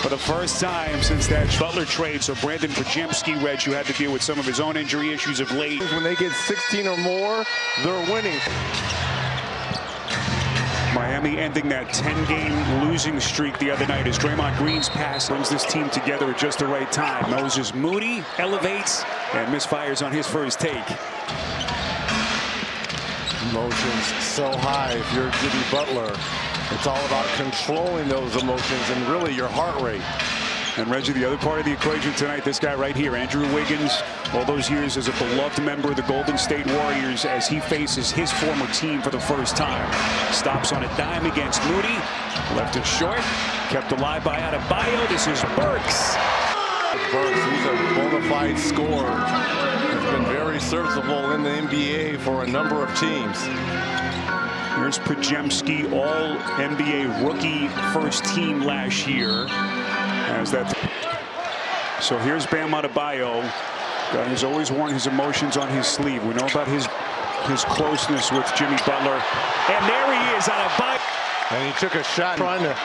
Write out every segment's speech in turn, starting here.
for the first time since that Butler trade. So Brandon Pajemski, Reg, who had to deal with some of his own injury issues of late. When they get 16 or more, they're winning. Miami ending that 10-game losing streak the other night as Draymond Green's pass brings this team together at just the right time. Moses Moody elevates and misfires on his first take. Emotions so high if you're Jimmy Butler. It's all about controlling those emotions and really your heart rate. And Reggie, the other part of the equation tonight, this guy right here, Andrew Wiggins, all those years as a beloved member of the Golden State Warriors as he faces his former team for the first time. Stops on a dime against Moody, left it short, kept alive by Adebayo. This is Burks. Burks, he's a bona fide scorer. He's been very serviceable in the NBA for a number of teams. Here's Pajemski, all NBA rookie first team last year. So here's Bam Adebayo, guy who's always worn his emotions on his sleeve. We know about his closeness with Jimmy Butler. And there he is, Adebayo. And he took a shot trying to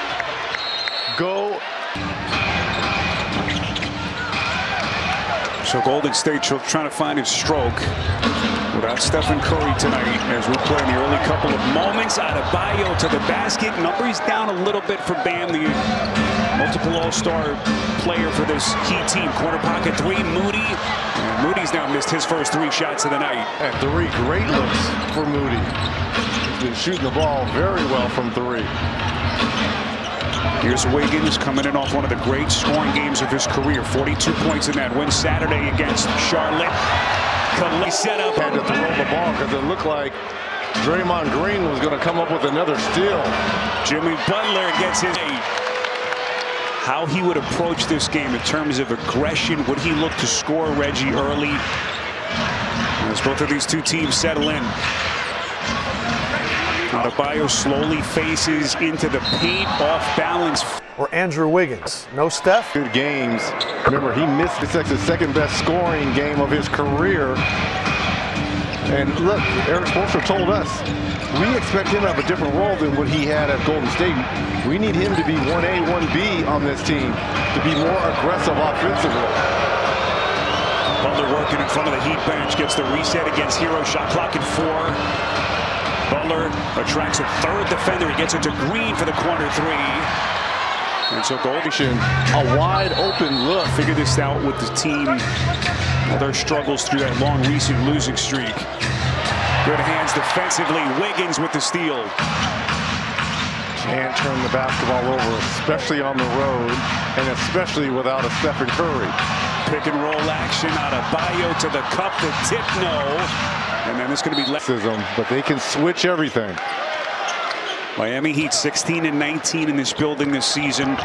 go. So Golden State trying to find his stroke without Stephen Curry tonight as we play in the early couple of moments. Adebayo to the basket. Numbers down a little bit for Bam, the multiple all-star player for this Heat team. Corner pocket three, Moody. And Moody's now missed his first 3 shots of the night. And 3 great looks for Moody. He's been shooting the ball very well from 3. Here's Wiggins coming in off one of the great scoring games of his career. 42 points in that win Saturday against Charlotte. He set up. Had to throw the ball because it looked like Draymond Green was going to come up with another steal. Jimmy Butler gets his 8. How he would approach this game in terms of aggression. Would he look to score Reggie early as both of these two teams settle in? Adebayo slowly faces into the paint, off balance. Or Andrew Wiggins. No Steph. Good games. Remember, he missed the second best scoring game of his career. And look, Eric Spoelstra told us, we expect him to have a different role than what he had at Golden State. We need him to be 1A, 1B on this team, to be more aggressive offensively. Butler working in front of the Heat bench, gets the reset against Hero. Shot clock at 4. Butler attracts a third defender. He gets it to Green for the corner 3. And so Golden, a wide open look. Figured this out with the team. Their struggles through that long recent losing streak. Good hands defensively. Wiggins with the steal. Can't turn the basketball over, especially on the road, and especially without a Stephen Curry. Pick and roll action. Adebayo to the cup. The tip, no. And then it's going to be left. But they can switch everything. Miami Heat 16-19 in this building this season.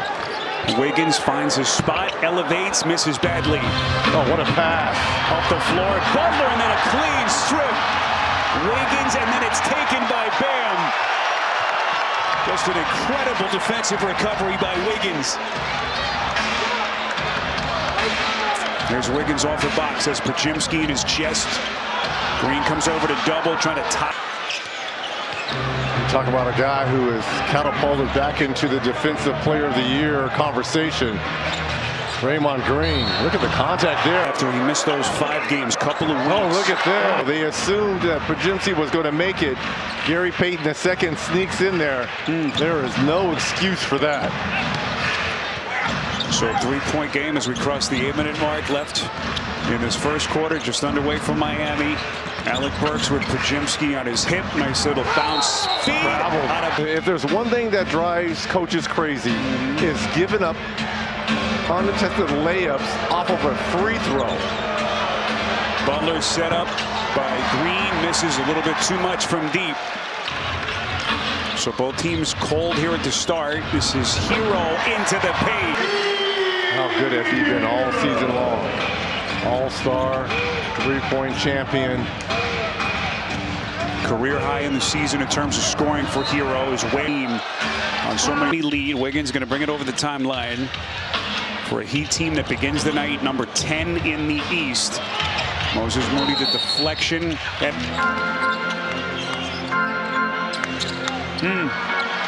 Wiggins finds his spot, elevates, misses badly. Oh, what a pass. Off the floor, Butler, and then a clean strip. Wiggins, and then it's taken by Bam. Just an incredible defensive recovery by Wiggins. There's Wiggins off the box, has Pajemski in his chest. Green comes over to double, trying to tie. Talk about a guy who is catapulted back into the Defensive Player of the Year conversation. Draymond Green, look at the contact there. After he missed those 5 games, couple of weeks. Oh, look at that. They assumed that Pajemski was going to make it. Gary Payton II sneaks in there. There is no excuse for that. So a 3-point game as we cross the 8-minute mark left in this first quarter, just underway from Miami. Alec Burks with Pajemski on his hip. Nice little bounce feed. If there's one thing that drives coaches crazy, is giving up unattempted layups off of a free throw. Butler set up by Green, misses a little bit too much from deep. So both teams cold here at the start. This is Hero into the paint. How good has he been all season long? All-star, 3-point champion. Career high in the season in terms of scoring for Hero is Wayne on so many lead. Wiggins going to bring it over the timeline for a Heat team that begins the night number 10 in the East. Moses Moody, the deflection.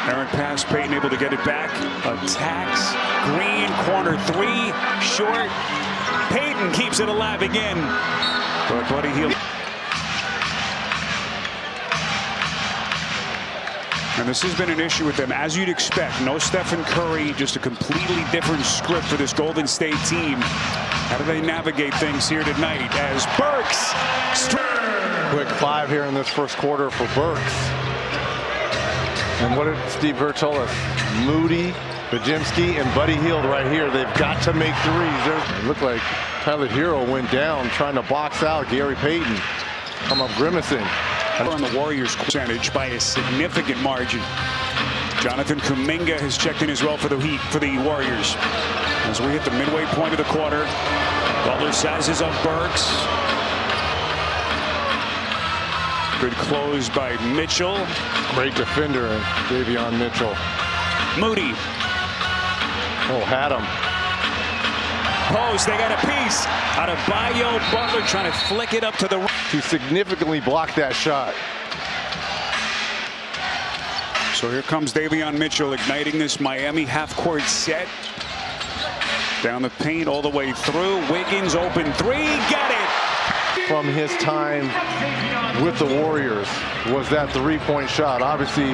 Aaron pass, Payton able to get it back. Attacks. Green, corner three, short. Payton keeps it alive again. But Buddy Hield. And this has been an issue with them, as you'd expect. No Stephen Curry, just a completely different script for this Golden State team. How do they navigate things here tonight as Burks? Quick 5 here in this first quarter for Burks. And what did Steve Kerr tell us? Moody, Bajimski, and Buddy Hield right here. They've got to make threes. It looked like Tyler Hero went down trying to box out Gary Payton. Come up grimacing. On the Warriors percentage by a significant margin. Jonathan Kuminga has checked in as well for the Heat, for the Warriors. As we hit the midway point of the quarter, Butler sizes up Burks. Good close by Mitchell. Great defender, Davion Mitchell. Moody. Oh, had him. Post, they got a piece. Out of Bayo, Butler trying to flick it up to the... To significantly block that shot. So here comes Davion Mitchell igniting this Miami half-court set. Down the paint all the way through. Wiggins open three, get it! From his time with the Warriors was that three-point shot. Obviously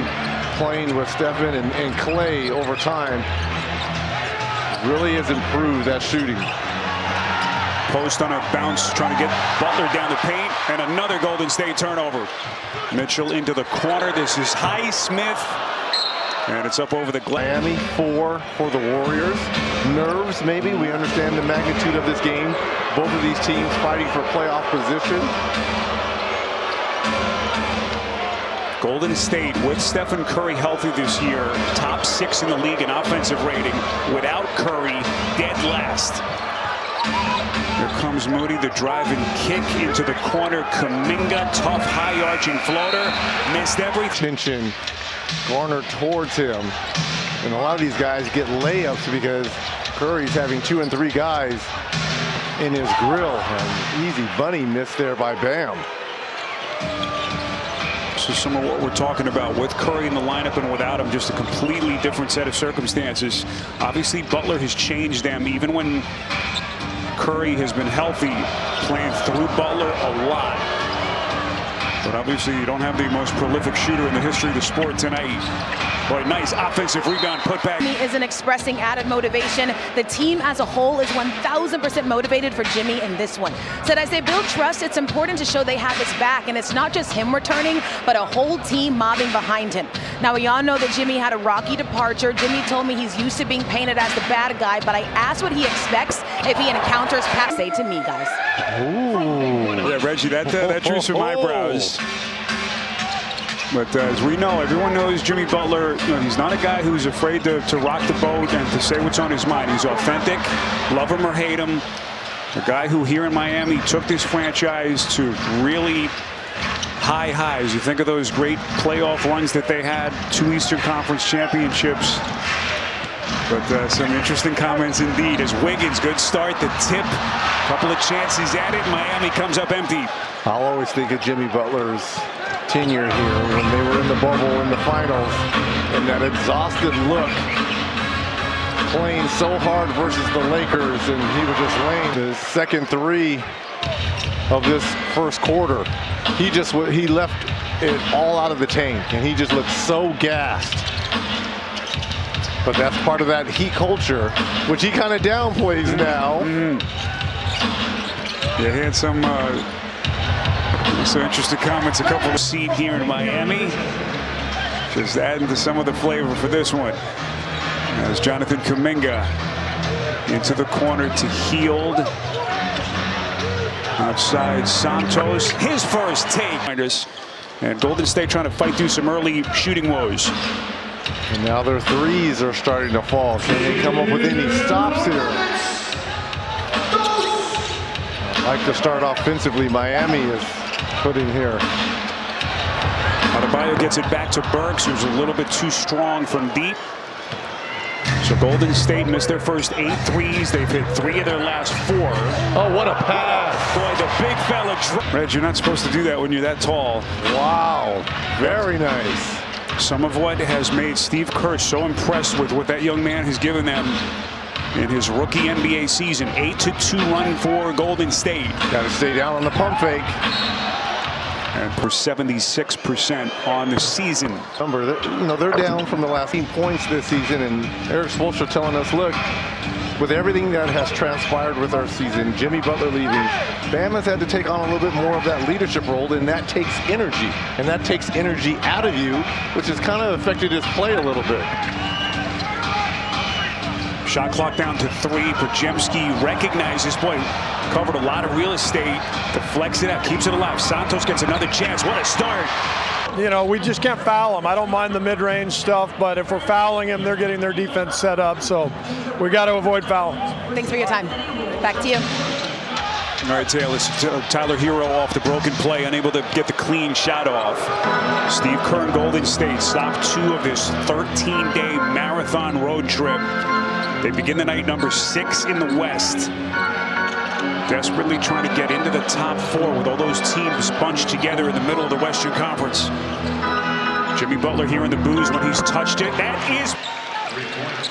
playing with Stephen and Clay over time really has improved that shooting. Post on a bounce, trying to get Butler down the paint, and another Golden State turnover. Mitchell into the corner. This is Highsmith, and it's up over the glass. Miami 4 for the Warriors. Nerves, maybe. We understand the magnitude of this game. Both of these teams fighting for playoff position. Golden State, with Stephen Curry healthy this year, top 6 in the league in offensive rating. Without Curry, dead last. Here comes Moody, the drive and kick into the corner. Kuminga, tough high arching floater, missed every tension garnered towards him, and a lot of these guys get layups because Curry's having 2 and 3 guys in his grill. And easy bunny miss there by Bam. This is some of what we're talking about with Curry in the lineup and without him. Just a completely different set of circumstances. Obviously, Butler has changed them. Even when Curry has been healthy, playing through Butler a lot. But obviously, you don't have the most prolific shooter in the history of the sport tonight. Boy, nice offensive rebound put back. Jimmy isn't expressing added motivation. The team as a whole is 1,000% motivated for Jimmy in this one. Said as they build trust, it's important to show they have his back, and it's not just him returning, but a whole team mobbing behind him. Now, we all know that Jimmy had a rocky departure. Jimmy told me he's used to being painted as the bad guy, but I asked what he expects if he encounters Pat. Say to me, guys. Ooh. Yeah, Reggie, that drew some eyebrows. But as we know, everyone knows Jimmy Butler. You know, he's not a guy who's afraid to rock the boat and to say what's on his mind. He's authentic, love him or hate him. A guy who here in Miami took this franchise to really high highs. You think of those great playoff runs that they had, 2 Eastern Conference championships. But some interesting comments indeed as Wiggins, good start, the tip, couple of chances at it. Miami comes up empty. I'll always think of Jimmy Butler's tenure here when they were in the bubble in the finals, and that exhausted look, playing so hard versus the Lakers, and he was just laying the second 3 of this first quarter. He left it all out of the tank, and he just looked so gassed. But that's part of that Heat culture, which he kind of downplays now. Yeah, he had some interesting comments, a couple of seed here in Miami. Just adding to some of the flavor for this one. As Jonathan Kuminga into the corner to Hield. Outside Santos, his first take. And Golden State trying to fight through some early shooting woes. And now their threes are starting to fall. Can they come up with any stops here? I'd like to start offensively. Miami is put in here. Adebayo gets it back to Burks, who's a little bit too strong from deep. So Golden State missed their first 8 threes. They've hit 3 of their last 4. Oh, what a pass. Boy, the big fella. Reg, you're not supposed to do that when you're that tall. Wow, very nice. some of what has made Steve Kerr so impressed with what that young man has given them in his rookie NBA season. 8-2 run for Golden State. Got to stay down on the pump fake. And for 76% on the season. They're down from the last 18 points this season, and Eric Spoelstra telling us, look, with everything that has transpired with our season, Jimmy Butler leaving, Bam has had to take on a little bit more of that leadership role, and that takes energy. And that takes energy out of you, which has kind of affected his play a little bit. Shot clock down to 3. Podziemski recognizes, boy, covered a lot of real estate, deflects it out, keeps it alive. Santos gets another chance. What a start. You know, we just can't foul him. I don't mind the mid-range stuff, but if we're fouling him, they're getting their defense set up. So we got to avoid fouling. Thanks for your time. Back to you. All right, Taylor. Tyler Hero off the broken play, unable to get the clean shot off. Steve Kerr and Golden State stopped 2 of this 13-day marathon road trip. They begin the night number 6 in the West. Desperately trying to get into the top 4 with all those teams bunched together in the middle of the Western Conference. Jimmy Butler here in the booze when he's touched it. That is...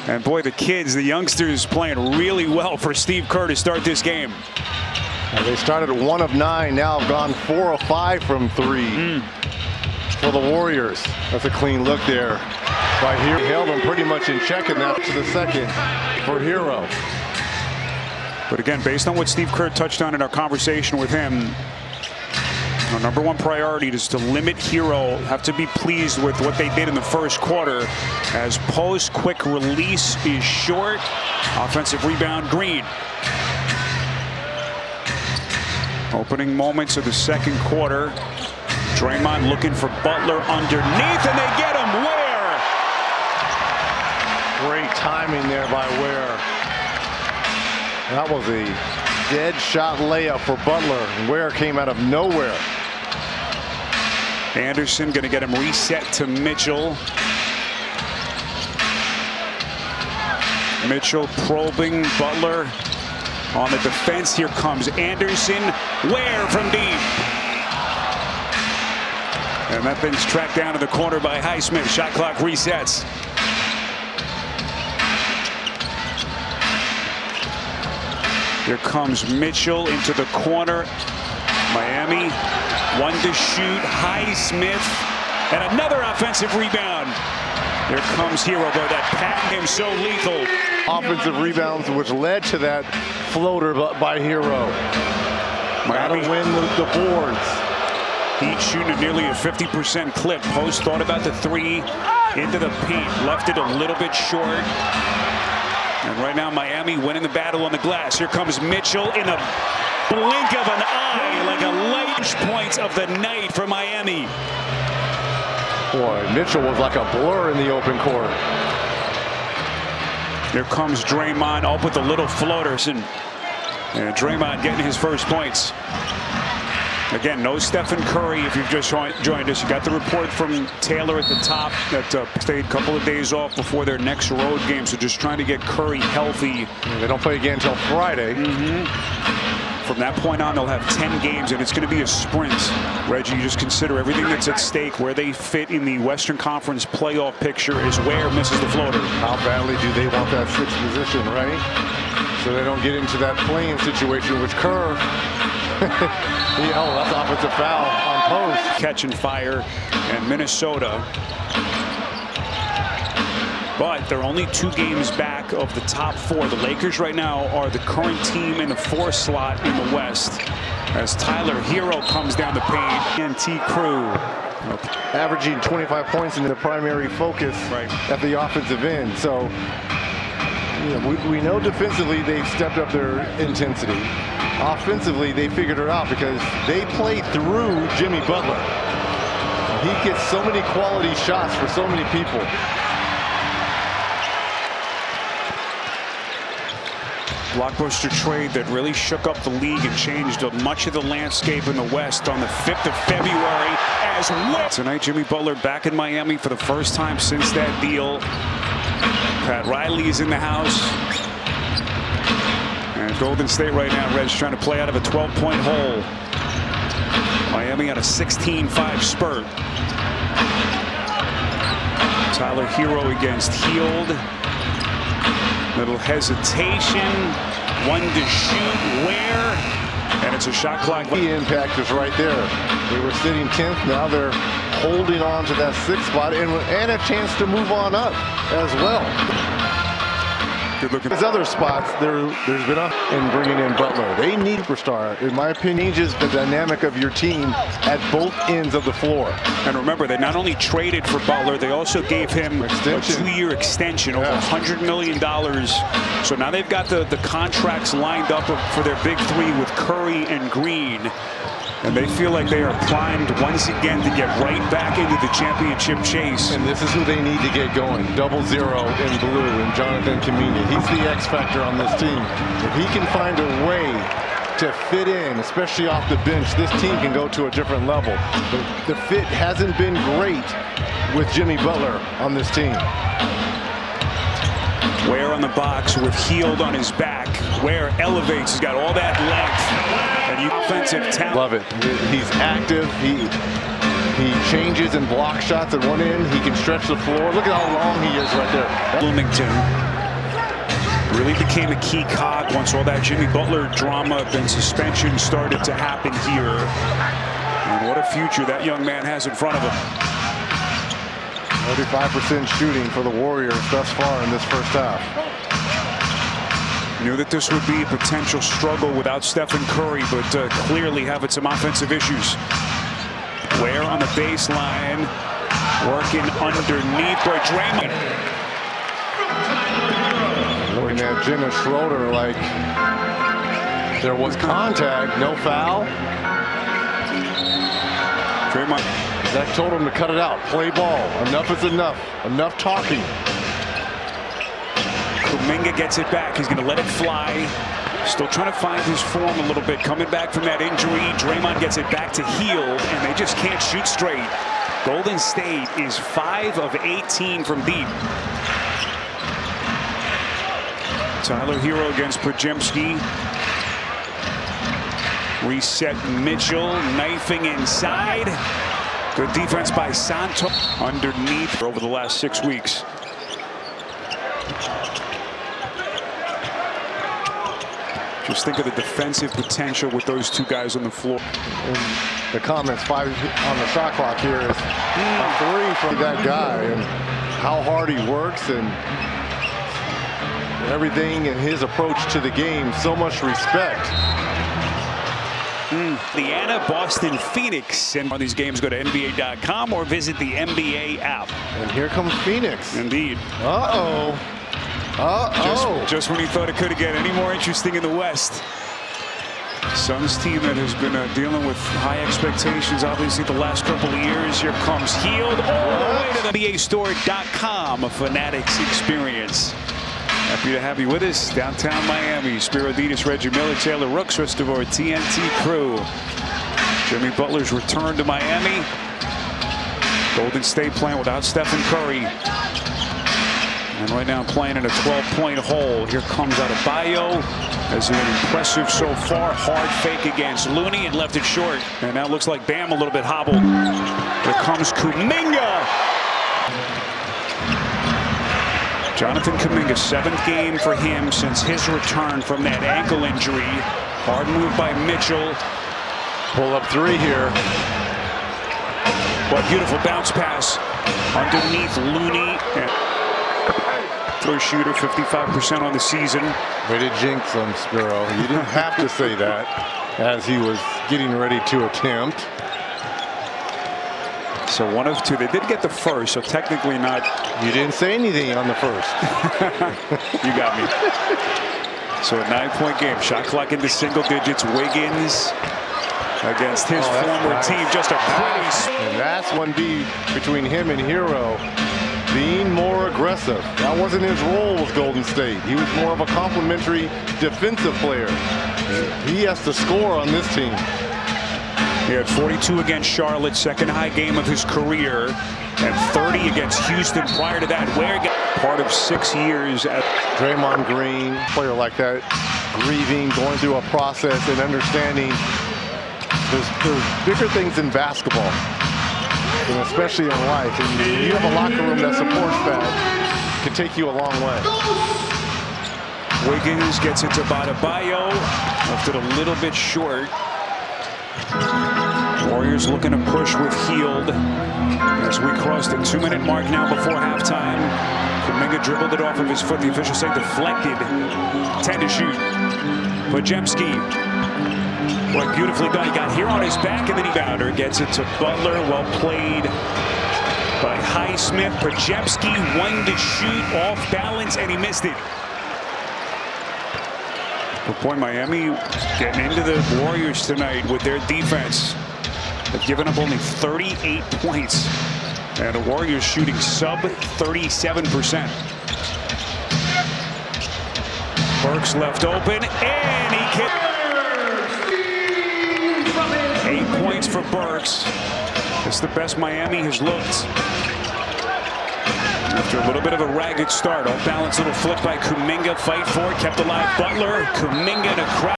And boy, the kids, the youngsters playing really well for Steve Kerr to start this game. They started at 1 of 9, now have gone 4 of 5 from 3 for the Warriors. That's a clean look there. By Hero, held him pretty much in check, and that's the second for Hero. But again, based on what Steve Kerr touched on in our conversation with him, our number 1 priority is to limit Hero. Have to be pleased with what they did in the first quarter, as post quick release is short. Offensive rebound, Green. Opening moments of the second quarter. Draymond looking for Butler underneath, and they get him. Ware. Great timing there by Ware. That was a dead shot layup for Butler. Ware came out of nowhere. Anderson going to get him reset to Mitchell. Mitchell probing Butler on the defense. Here comes Anderson. Ware from deep. And that thing's tracked down to the corner by Highsmith. Shot clock resets. Here comes Mitchell into the corner. Miami, 1 to shoot. Highsmith, and another offensive rebound. Here comes Hero, boy, that pat him so lethal. Offensive rebounds, which led to that floater by Hero. Miami to win the boards. Heat shooting at nearly a 50% clip. Post thought about the 3 into the paint, left it a little bit short. And right now, Miami winning the battle on the glass. Here comes Mitchell in a blink of an eye, like a light points of the night for Miami. Boy, Mitchell was like a blur in the open court. Here comes Draymond up with a little floaters, and Draymond getting his first points. Again, no Stephen Curry. If you've just joined us, you got the report from Taylor at the top that stayed a couple of days off before their next road game. So just trying to get Curry healthy. They don't play again until Friday. From that point on, they'll have 10 games, and it's going to be a sprint. Reggie, you just consider everything that's at stake. Where they fit in the Western Conference playoff picture is where misses the floater. How badly do they want that 6th position, right? So they don't get into that playing situation, which Kerr... that's offensive foul on post. Catching fire, and Minnesota. But they're only 2 games back of the top 4. The Lakers right now are the current team in the 4th slot in the West. As Tyler Hero comes down the paint. And T. Crew. Averaging 25 points into the primary focus at the offensive end. So we know defensively they've stepped up their intensity. Offensively, they figured it out because they played through Jimmy Butler. He gets so many quality shots for so many people. Blockbuster trade that really shook up the league and changed much of the landscape in the West on the 5th of February as well. Tonight, Jimmy Butler back in Miami for the first time since that deal. Pat Riley's in the house. And Golden State right now, Red's trying to play out of a 12-point hole. Miami on a 16-5 spurt. Tyler Hero against Heald. Little hesitation. One to shoot. Where? And it's a shot clock. The impact is right there. They were sitting 10th. Now they're holding on to that 6th spot and a chance to move on up as well. Good looking. There's other spots there's been up in bringing in Butler. They need a superstar. In my opinion, changes the dynamic of your team at both ends of the floor. And remember, they not only traded for Butler, they also gave him a 2-year extension, over $100 million. So now they've got the contracts lined up for their big three with Curry and Green. And they feel like they are primed once again to get right back into the championship chase. And this is who they need to get going. 0-0 in blue and Jonathan Kuminga. He's the X factor on this team. If he can find a way to fit in, especially off the bench, this team can go to a different level. The fit hasn't been great with Jimmy Butler on this team. Ware on the box with Heald on his back. Ware elevates. He's got all that length. And offensive talent. Love it. He's active. He changes and blocks shots at one end. He can stretch the floor. Look at how long he is right there. Bloomington really became a key cog once all that Jimmy Butler drama and suspension started to happen here. And what a future that young man has in front of him. 35% shooting for the Warriors thus far in this first half. Knew that this would be a potential struggle without Stephen Curry, but clearly having some offensive issues. Ware on the baseline, working underneath for Draymond. Looking at Jenna Schroeder like there was contact, no foul. Draymond. Zach told him to cut it out, play ball. Enough is enough. Enough talking. Kuminga gets it back. He's going to let it fly. Still trying to find his form a little bit. Coming back from that injury. Draymond gets it back to Heald, and they just can't shoot straight. Golden State is 5 of 18 from deep. Tyler Hero against Podziemski. Reset Mitchell, knifing inside. Good defense by Santos underneath over the last 6 weeks. Just think of the defensive potential with those two guys on the floor. And the comments 5 on the shot clock here is a 3 from that guy, and how hard he works and everything in his approach to the game. So much respect. Indiana, Boston, Phoenix. And on these games, go to NBA.com or visit the NBA app. And here comes Phoenix. Indeed. Uh-oh. Uh-oh. Just when you thought it could get any more interesting in the West. Suns team that has been dealing with high expectations, obviously, the last couple of years. Here comes Heald all the way to the NBAstore.com, a Fanatics experience. Happy to have you with us. Downtown Miami, Spiro Ditas, Reggie Miller, Taylor Rooks, rest of our TNT crew. Jimmy Butler's return to Miami. Golden State playing without Stephen Curry. And right now playing in a 12-point hole. Here comes Adebayo. Has been impressive so far. Hard fake against Looney and left it short. And now it looks like Bam a little bit hobbled. Here comes Kuminga. Jonathan Kuminga, 7th game for him since his return from that ankle injury. Hard move by Mitchell. Pull up 3 here. What beautiful bounce pass underneath Looney. Throw shooter, 55% on the season. Way to jinx him, Spiro. You didn't have to say that as he was getting ready to attempt. So 1 of 2. They did get the first, so technically not. You didn't say anything on the first. You got me. So a 9-point game. Shot clock into single digits. Wiggins against his former team. Just a pretty. And that's 1B between him and Hero. Being more aggressive. That wasn't his role with Golden State. He was more of a complementary defensive player. He has to score on this team. He had 42 against Charlotte, second high game of his career, and 30 against Houston prior to that. Ware got part of 6 years at Draymond Green, player like that, grieving, going through a process and understanding there's bigger things in basketball. and especially in life. And you have a locker room that supports that, can take you a long way. Wiggins gets it to Adebayo, left it a little bit short. Warriors looking to push with Hield as we cross the 2-minute mark now before halftime. Kuminga dribbled it off of his foot. The officials say deflected. 10 to shoot. Podziemski. Boy, beautifully done. He got here on his back, and then he bounder. Gets it to Butler. Well played by Highsmith. Podziemski, 1 to shoot, off balance, and he missed it. Good point. Miami getting into the Warriors tonight with their defense. They've given up only 38 points. And the Warriors shooting sub 37%. Burks left open, and he kicked. 8 points for Burks. It's the best Miami has looked after a little bit of a ragged start. Off balance little flip by Kuminga. Fight for it, kept alive. Butler, Kuminga to crowd.